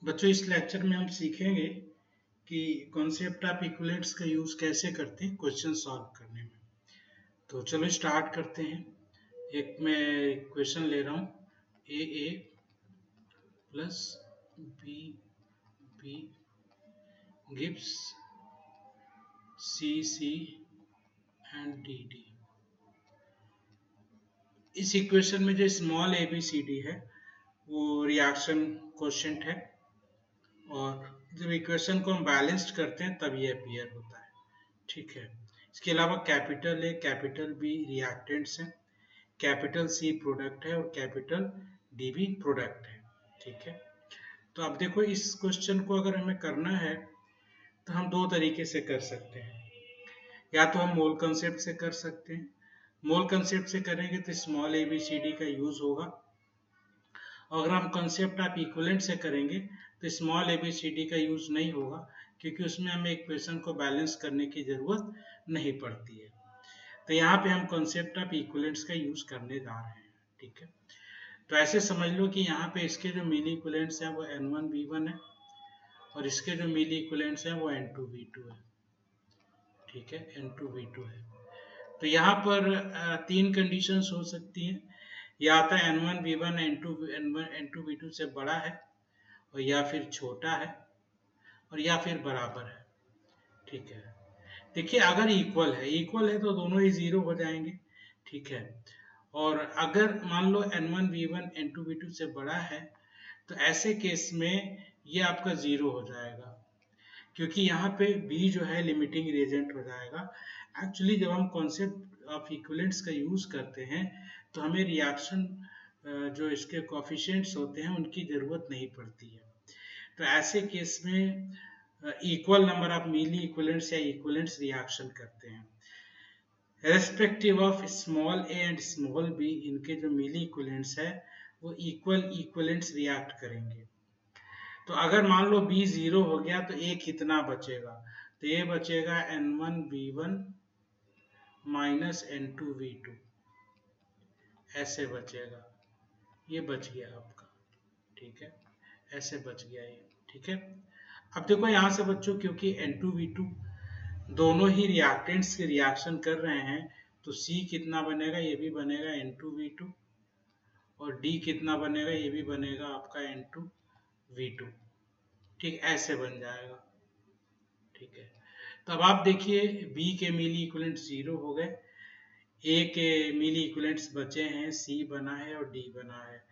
बच्चों, इस लेक्चर में हम सीखेंगे कि कॉन्सेप्ट ऑफ इक्विवेलेंट्स का यूज कैसे करते हैं क्वेश्चन सॉल्व करने में। तो चलो स्टार्ट करते हैं। एक मैं क्वेश्चन ले रहा हूँ। A plus B B gives C and D. इस इक्वेशन में जो small A B C D है वो रिएक्शन कोएफिशिएंट है, और जब इक्वेशन को हम बैलेंस्ड करते हैं तब ये अपीयर होता है। ठीक है। इसके अलावा capital A capital B reactants हैं, कैपिटल सी प्रोडक्ट है और कैपिटल डी भी प्रोडक्ट है। ठीक है। तो अब देखो, इस क्वेश्चन को अगर हमें करना है तो हम दो तरीके से कर सकते हैं। या तो हम मोल कंसेप्ट से कर सकते हैं। मोल कंसेप्ट से करेंगे तो small A B C D का यूज होगा। अगर हम कंसेप्ट ऑफ इक्विवेलेंट से करेंगे तो small A B C D का यूज नहीं होगा, क्योंकि उसमें हमें इक्वेशन को बैलेंस करने की जरूरत नहीं पड़ती है। तो यहाँ पे हम कंसेप्ट ऑफ इक्विवेलेंट्स का यूज करने जा रहे हैं। ठीक है। तो ऐसे समझ लो कि यहाँ पे इसके जो मिली इक्विवेलेंट्स हैं वो N1V1 है, और इसके जो मिली इक्विवेलेंट्स हैं वो N2V2 है। ठीक है, N2V2 है। तो यहाँ पर तीन कंडीशंस हो सकती हैं। या तो N1V1 N2V2 से बड़ा है, और या फिर छोटा है, और या फिर बराबर है। ठीक है। देखिए, अगर इक्वल है तो दोनों ही जीरो हो जाएंगे। ठीक है। और अगर मान लो N1V1 N2V2 से बड़ा है तो ऐसे केस में ये आपका जीरो हो जाएगा, क्योंकि यहाँ पे B जो है लिमिटिंग रिएजेंट हो जाएगा। एक्चुअली जब हम कॉन्सेप्ट ऑफ इक्विवेलेंट्स का यूज करते हैं तो हमें रिएक्शन जो इसके कोएफिशिएंट्स होते हैं उनकी जरूरत नहीं पड़ती है। तो ऐसे केस में equal number of milliequivalents या इक्विवेलेंट्स रिएक्शन करते हैं। Respective of small A and small B, इनके जो मिली इक्विवेलेंट्स है वो इक्वल इक्विवेलेंट्स रिएक्ट करेंगे। तो अगर मान लो B जीरो हो गया तो A कितना बचेगा? तो ये बचेगा N1V1 माइनस N2V2, ऐसे बचेगा। ये बच गया आपका। ठीक है, ऐसे बच गया ये। ठीक है। अब देखो यहाँ से बच्चों, क्योंकि N2V2 दोनों ही रिएक्टेंट्स के रिएक्शन कर रहे हैं, तो C कितना बनेगा? ये भी बनेगा N2V2, और D कितना बनेगा? ये भी बनेगा आपका N2V2। ठीक, ऐसे बन जाएगा। ठीक है। तो अब आप देखिए, B के मिली इक्विवेलेंट जीरो हो गए, A के मिली इक्विवेलेंट्स बचे हैं, C बना है और D बना है।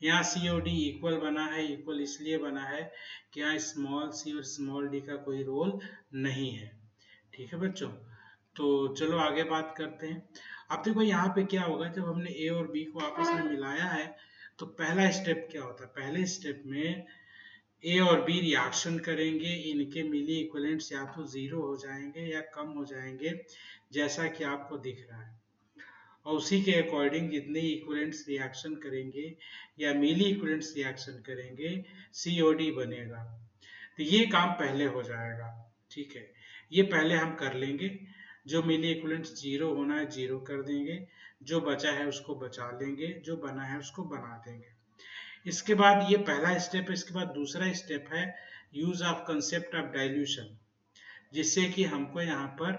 यहाँ C और D इक्वल बना है। इक्वल इसलिए बना है कि यहाँ स्मॉल c और स्मॉल d का कोई रोल नहीं है। ठीक है बच्चों। तो चलो आगे बात करते हैं। अब देखो यहाँ पे क्या होगा, जब हमने A और B को आपस में मिलाया है तो पहला स्टेप क्या होता है? पहले स्टेप में ए और बी रिएक्शन करेंगे, इनके मिली इक्विवेलेंट्स या तो जीरो हो जाएंगे या कम हो जाएंगे, जैसा कि आपको दिख रहा है। और उसी के अकॉर्डिंग जितने इक्विवेलेंट्स रिएक्शन करेंगे या मिली इक्विवेलेंट्स रिएक्शन करेंगे, COD बनेगा। तो ये काम पहले हो जाएगा। ठीक है, ये पहले हम कर लेंगे। जो मिली इक्विवेलेंट्स जीरो होना है जीरो कर देंगे, जो बचा है उसको बचा लेंगे, जो बना है उसको बना देंगे। इसके बाद ये पहला स्टेप है। इसके बाद दूसरा स्टेप है use of concept of dilution, जिससे कि हमको यहाँ पर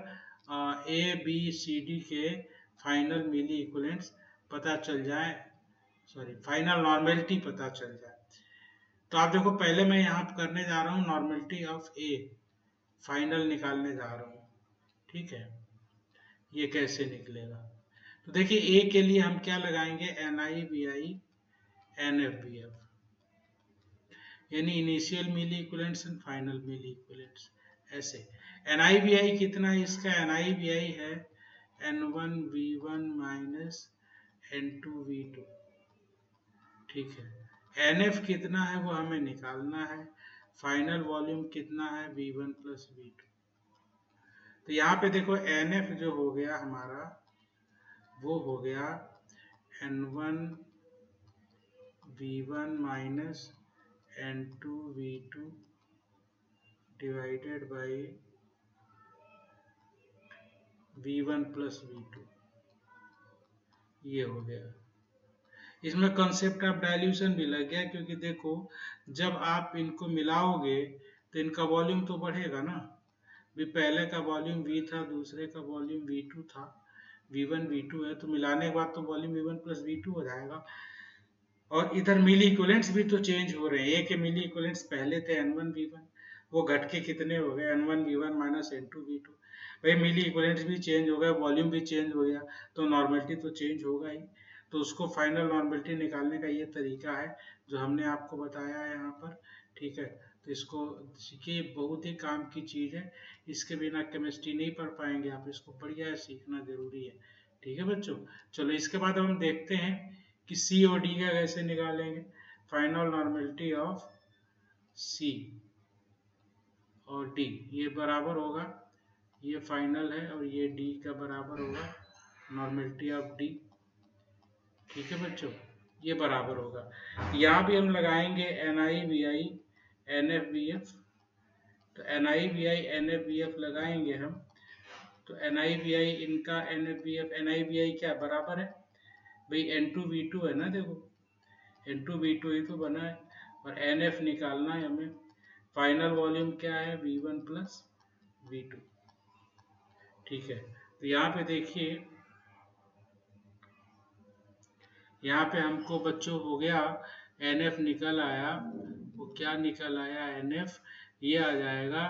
A B C D के फाइनल मिली इक्विवेलेंट्स पता चल जाए, सॉरी फाइनल नॉर्मेलिटी पता चल जाए। तो आप देखो, पहले मैं यहाँ करने जा रहा हूँ नॉर्मेलिटी ऑफ A, फाइनल निकालने जा रहा हूँ। ठीक है, ये कैसे निकलेगा? तो देखिए, A के लिए हम क्या लगाएंगे? NiBi NFBF, यानी initial milliequivalents and final milliequivalents. ऐसे NiBi कितना है इसका? NiBi है N1V1 माइनस N2V2। ठीक है। NF कितना है वो हमें निकालना है। फाइनल वॉल्यूम कितना है? V1 plus V2। तो यहाँ पे देखो, NF जो हो गया हमारा वो हो गया N1V1 minus N2V2 divided by V1 plus V2, ये हो गया। इसमें कॉन्सेप्ट ऑफ डाइल्यूशन भी लग गया, क्योंकि देखो जब आप इनको मिलाओगे तो इनका वॉल्यूम तो बढ़ेगा ना। भी पहले का वॉल्यूम V था, दूसरे का वॉल्यूम V2 था, V1 V2 है, तो मिलाने के बाद तो वॉल्यूम V1 प्लस V2 हो जाएगा। और इधर मिली इक्विवेलेंट्स भी तो चेंज हो रहे हैं। ए के मिली इक्विवेलेंट्स पहले थे N1 V1, वो घट के कितने हो गए N1V1 माइनस N2V2। भाई मिली इक्विवेलेंट्स भी चेंज हो गए, वॉल्यूम भी चेंज हो गया, तो नॉर्मेलिटी तो चेंज होगा ही। तो उसको फाइनल नॉर्मेलिटी निकालने का ये तरीका है जो हमने आपको बताया है यहाँ पर। ठीक है, तो इसको सीखिए, बहुत ही काम की चीज़ है। इसके बिना केमिस्ट्री नहीं पढ़ पाएंगे आप, इसको बढ़िया है, सीखना जरूरी है। ठीक है बच्चों, चलो इसके बाद हम देखते हैं कि सी और डी का कैसे निकालेंगे। फाइनल नॉर्मेलिटी ऑफ सी और डी, ये बराबर होगा, ये फाइनल है और ये डी का बराबर होगा नॉर्मेलिटी ऑफ डी। ठीक है बच्चों, ये बराबर होगा। यहाँ भी हम लगाएंगे N I B I N F B F. तो N I B I N F B F लगाएंगे हम, तो एन आई बी आई इनका N F B F, N I B I क्या बराबर है भाई N2V2 है ना, देखो N2V2 ही तो बना है, और NF निकालना है हमें। फाइनल वॉल्यूम क्या है V1 प्लस V2। ठीक है, तो यहाँ पे देखिए, यहाँ पे हमको बच्चों हो गया NF निकल आया, वो क्या निकल आया NF, ये आ जाएगा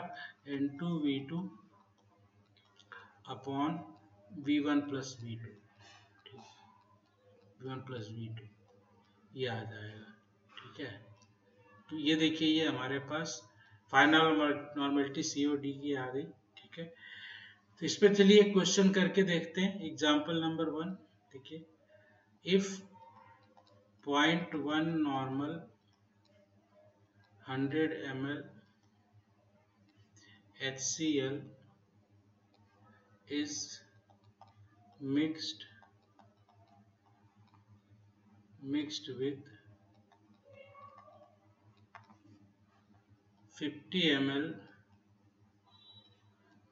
N2V2 upon V1 plus V2। V1 plus V2 ये आ जाएगा। ठीक है, तो ये देखिए, ये हमारे पास फाइनल नॉर्मेलिटी सी और डी की आ गई। ठीक है, तो इस पे चलिए एक क्वेश्चन करके देखते हैं। एग्जांपल नंबर 1 देखिए, if 0.1 normal 100 ml HCl is mixed with 50 ml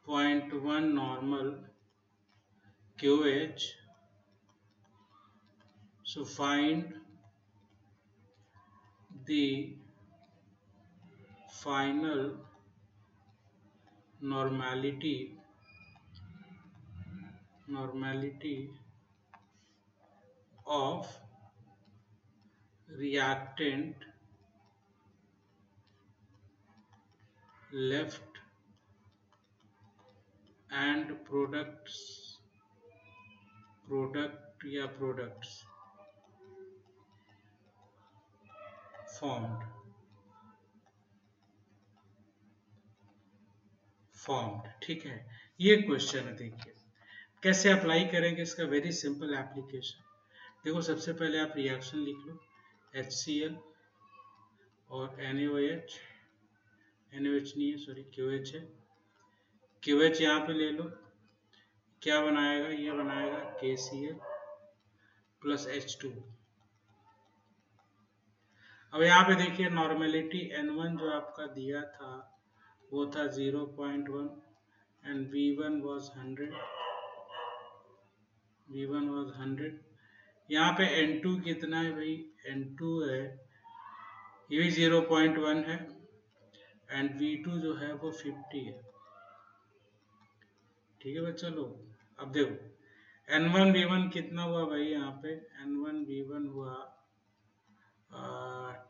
0.1 normal QH, so find the final normality of reactant left and products formed। ठीक है, ये क्वेश्चन है। देखिए कैसे अप्लाई करेंगे इसका, वेरी सिंपल एप्लीकेशन। देखो सबसे पहले आप रिएक्शन लिख लो, HCl और NaOH, NaOH नहीं है सॉरी, QH है, QH यहाँ पे ले लो, क्या बनाएगा, ये बनाएगा KCl प्लस H2। अब यहाँ पे देखिए नॉर्मेलिटी N1 जो आपका दिया था वो था 0.1 एंड V1 was 100। यहाँ पे N2 कितना है भाई, N2 है, ये भी 0.1 है, एंड V2 जो है वो 50 है। ठीक है बच्चा लोग, अब देखो N1V1 कितना हुआ भाई, यहाँ पे N1V1 हुआ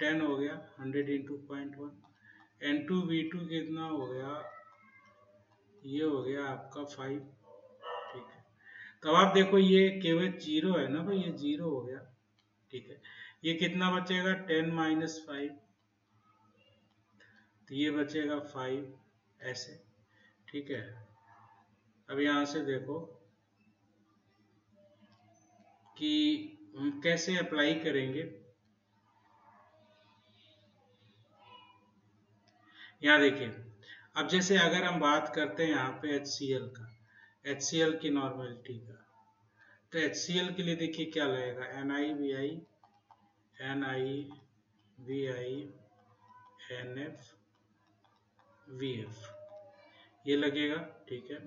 10 हो गया, 100 इंटू 0.1। N2V2 कितना हो गया, ये हो गया आपका 5। ठीक है, तो आप देखो ये केवल 0 है ना भाई, ये 0 हो गया। ठीक है, ये कितना बचेगा 10 माइनस 5, तो ये बचेगा 5 ऐसे। ठीक है, अब यहाँ से देखो कि हम कैसे अप्लाई करेंगे। यहाँ देखिए, अब जैसे अगर हम बात करते हैं यहाँ पे HCl का, HCl की नॉर्मेलिटी का, तो HCl के लिए देखिए क्या लगेगा, NiBi NF ये लगेगा। ठीक है,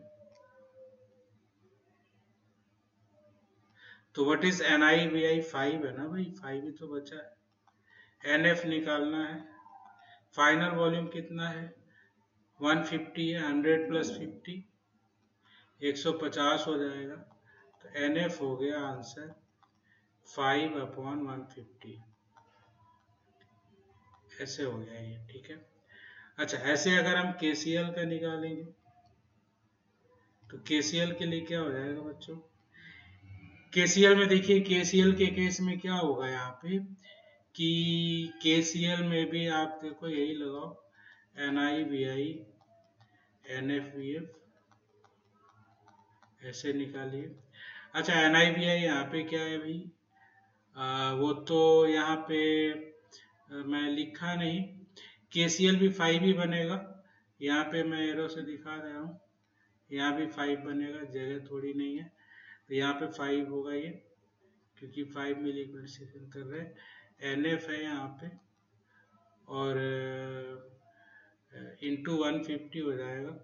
तो व्हाट इज NiVi? 5 है ना भाई, 5 ही तो बचा है। NF निकालना है। फाइनल वॉल्यूम कितना है? 150 है, 100 प्लस 50 150 हो जाएगा। तो NF हो गया आंसर 5/150। ऐसे हो गया ये, ठीक है। अच्छा, ऐसे अगर हम KCl का निकालेंगे तो KCl के लिए क्या हो जाएगा बच्चों? KCl में देखिए, KCl के केस में क्या होगा यहाँ पे कि KCl में भी आप देखो यही लगाओ, NiVi NFVF ऐसे निकालिए। अच्छा, NiVi यहाँ पे क्या है भाई? वो तो यहाँ पे मैं लिखा नहीं। KCl भी 5 ही बनेगा। यहाँ पे मैं एरो से दिखा रहा हूँ, यहाँ भी 5 बनेगा, जगह थोड़ी नहीं है, तो यहाँ पे 5 होगा ये, क्योंकि 5 में लिक्विडेशन कर रहे हैं। NF है यहाँ पे और इंटू 150 हो जाएगा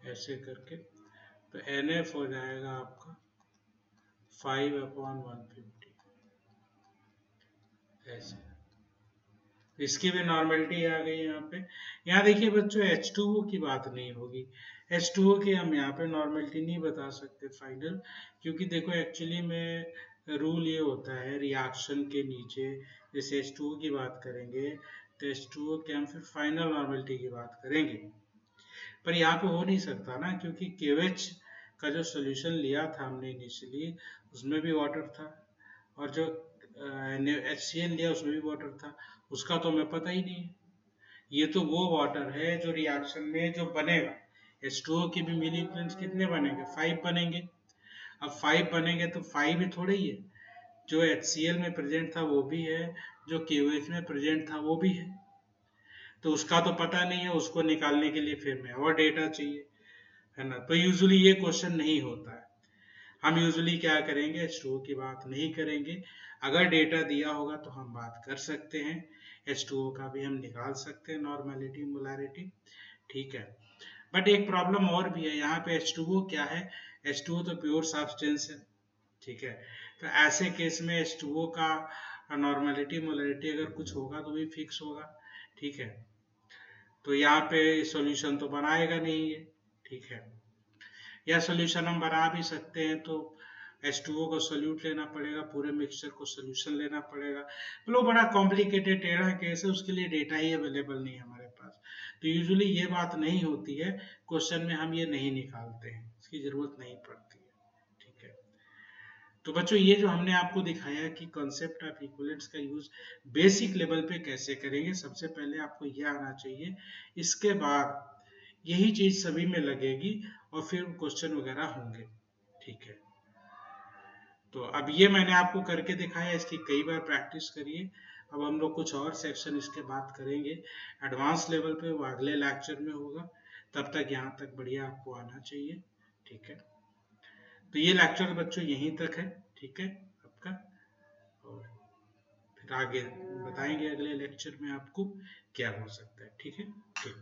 ऐसे करके। तो NF हो जाएगा आपका 5/150 ऐसे। इसकी भी नॉर्मेलिटी आ गई यहाँ पे। यहाँ देखिए बच्चों, H2O की बात नहीं होगी। H2O की हम यहाँ पे नॉर्मेलिटी नहीं बता सकते फाइनल, क्योंकि देखो एक्चुअली में रूल ये होता है रिएक्शन के नीचे, जैसे H2O की बात करेंगे तो H2O के हम फिर फाइनल नॉर्मेलिटी की बात करेंगे। पर यहाँ पे हो नहीं सकता ना, क्योंकि KOH का जो सोल्यूशन लिया था हमने इनिशियली, उसमें भी वाटर था, और जो HCl लिया उसमें भी वाटर था, उसका तो हमें पता ही नहीं है। ये तो वो वाटर है जो रिएक्शन में जो बनेगा। H2O के भी मिली इक्विवेलेंट्स कितने बनेंगे? 5 बनेंगे। अब 5 बनेंगे तो 5 ही थोड़े ही है, जो HCl में प्रेजेंट था वो भी है, जो KOH में प्रेजेंट था वो भी है। तो उसका तो पता नहीं है, उसको निकालने के लिए फिर में और डेटा चाहिए, है ना। तो यूजुअली ये क्वेश्चन नहीं होता है। हम यूजुअली क्या करेंगे, H2O की बात नहीं करेंगे। अगर डेटा दिया होगा तो हम बात कर सकते हैं, H2O का भी हम निकाल सकते हैं नॉर्मेलिटी मोलारिटी, ठीक है। बट एक प्रॉब्लम और भी है यहाँ पे। H2O क्या है? H2O तो प्योर सब्सटेंस है, ठीक है। तो ऐसे केस में H2O का नॉर्मेलिटी मोलारिटी अगर कुछ होगा तो भी फिक्स होगा, ठीक है। तो यहाँ पे सॉल्यूशन तो बनाएगा नहीं है, ठीक है। या सॉल्यूशन हम बना भी सकते हैं तो H2O को सोल्यूट लेना पड़ेगा, पूरे मिक्सचर को सोल्यूशन लेना पड़ेगा, मतलब बड़ा कॉम्प्लिकेटेड टेढ़ा केस है, उसके लिए डेटा ही अवेलेबल नहीं है हमारे पास। तो यूजुअली ये बात नहीं होती है, क्वेश्चन में हम ये नहीं निकालते हैं, इसकी जरूरत नहीं पड़ती है, ठीक है। तो बच्चों, ये जो हमने आपको दिखाया कि कॉन्सेप्ट ऑफ इक्विवेलेंट्स का यूज बेसिक लेवल पे कैसे करेंगे, सबसे पहले आपको ये आना चाहिए। इसके बाद यही चीज सभी में लगेगी और फिर क्वेश्चन वगैरह होंगे, ठीक है। तो अब ये मैंने आपको करके दिखाया, इसकी कई बार प्रैक्टिस करिए। अब हम लोग कुछ और सेक्शन इसके बाद करेंगे एडवांस लेवल पे, वो अगले लेक्चर में होगा। तब तक यहाँ तक बढ़िया आपको आना चाहिए, ठीक है। तो ये लेक्चर बच्चों यहीं तक है, ठीक है आपका। और फिर आगे बताएंगे अगले लेक्चर में आपको क्या हो सकता है, ठीक है। ठीक।